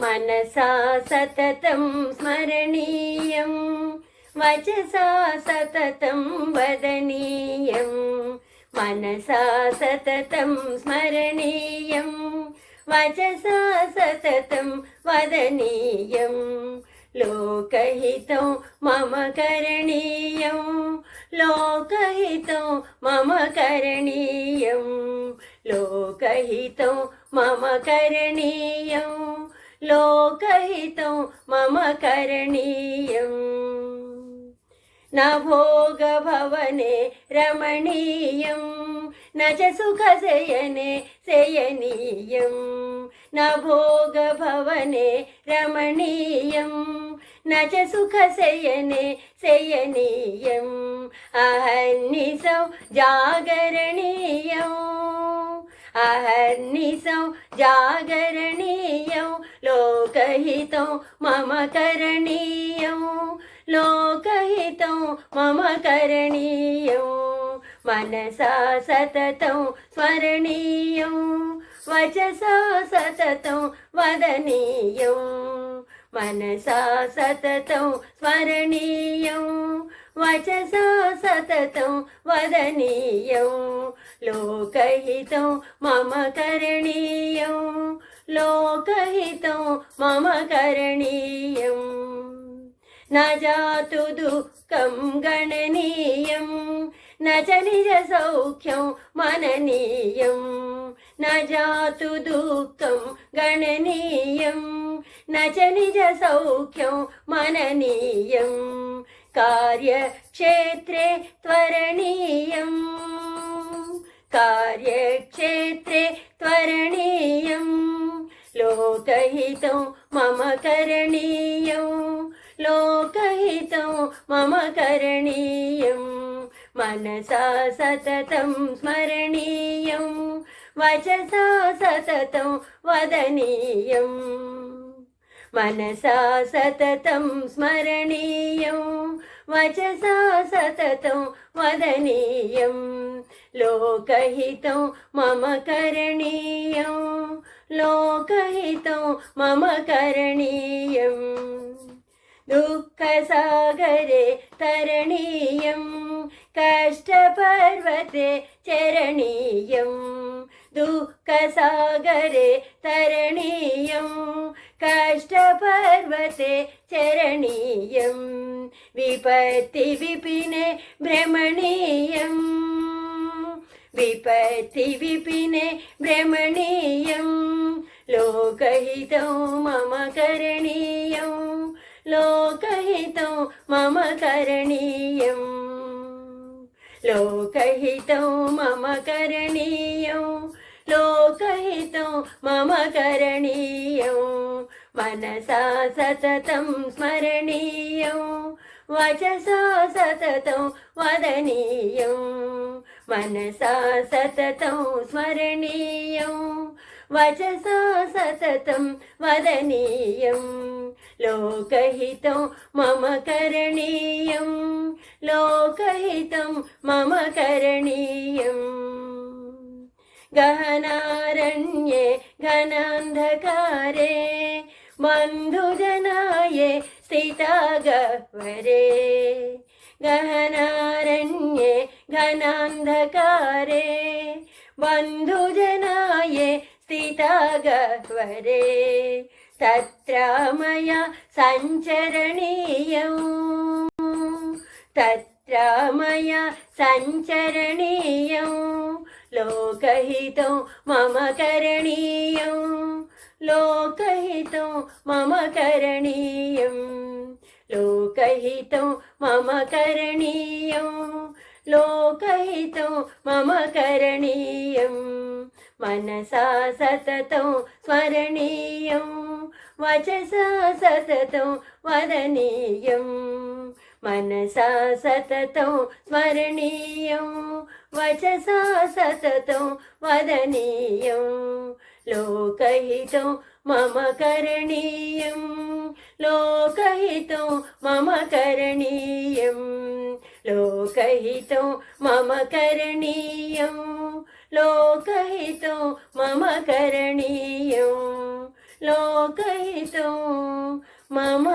मनसा सततं स्मरणीयं वचसा सततं वदनीयं मनसा सततं स्मरणीयं वचसा सततं वदनीयं लोकहितं मम करणीयं लोकहितं मम करणीयं लोकहितं मम करणीयं लोकहितं मम करणीयं न भोगभवने रमणीयं न च सुखशयने शयनीयं न भोगभवने रमणीयं न च सुखशयने शयनीयम् अहर्निशौ जागरणीयम् अहर्निशौ जागरणीयं लोकहितं मम करणीयं लोकहितं मम करणीयं मनसा सततं स्मरणीयं वचसा सततं वदनीयं मनसा सततं स्मरणीयं वचसा सततं वदनीयं लोकहितं मम करणीयं लोकहितं मम करणीयं न जातु दुःखं गणनीयं न च निजसौख्यं मननीयं न जातु दुःखं गणनीयं न च निजसौख्यं मननीयं कार्यक्षेत्रे त्वरणीयं कार्यक्षेत्रे त्वरणीयं लोकहितं मम करणीयं लोकहितं मम करणीयं मनसा सततं स्मरणीयं वचसा सततं वदनीयं मनसा सततं स्मरणीयं वचसा सततं वदनीयं लोकहितं मम करणीयं लोकहितं मम करणीयं दुःखसागरे तरणीयं कष्टपर्वते चरणीयं दुःखसागरे तरणीयं कष्टपर्वते चरणीयं विपत्तिविपिने भ्रमणीयं विपत्तिविपिने भ्रमणीयं लोकहितं मम करणीयं लोकहितं मम करणीयं लोकहितं मम करणीयं लोकहितं मम करणीयं मनसा सततं स्मरणीयं वचसा सततं वदनीयं मनसा सततं स्मरणीयं वचसा सततं वदनीयं लोकहितं मम करणीयं लोकहितं मम करणीयं गहनारण्ये घनान्धकारे बन्धुजनाये स्थिता गह्वरे गहनारण्ये घनान्धकारे बन्धुजनाये स्थिता गह्वरे तत्र मया सञ्चरणीयं तत्र मया सञ्चरणीयं लोकहितं मम करणीयं लोकहितं मम करणीयं लोकहितं मम करणीयं लोकहितं मम करणीयं मनसा सततं स्मरणीयं वचसा सततं वदनीयं मनसा सततं स्मरणीयं वचसा सततं वदनीयं लोकहितं मम करणीयं लोकहितं मम करणीयं लोकहितं मम करणीयं लोकहितं मम करणीयं लोकहितं मम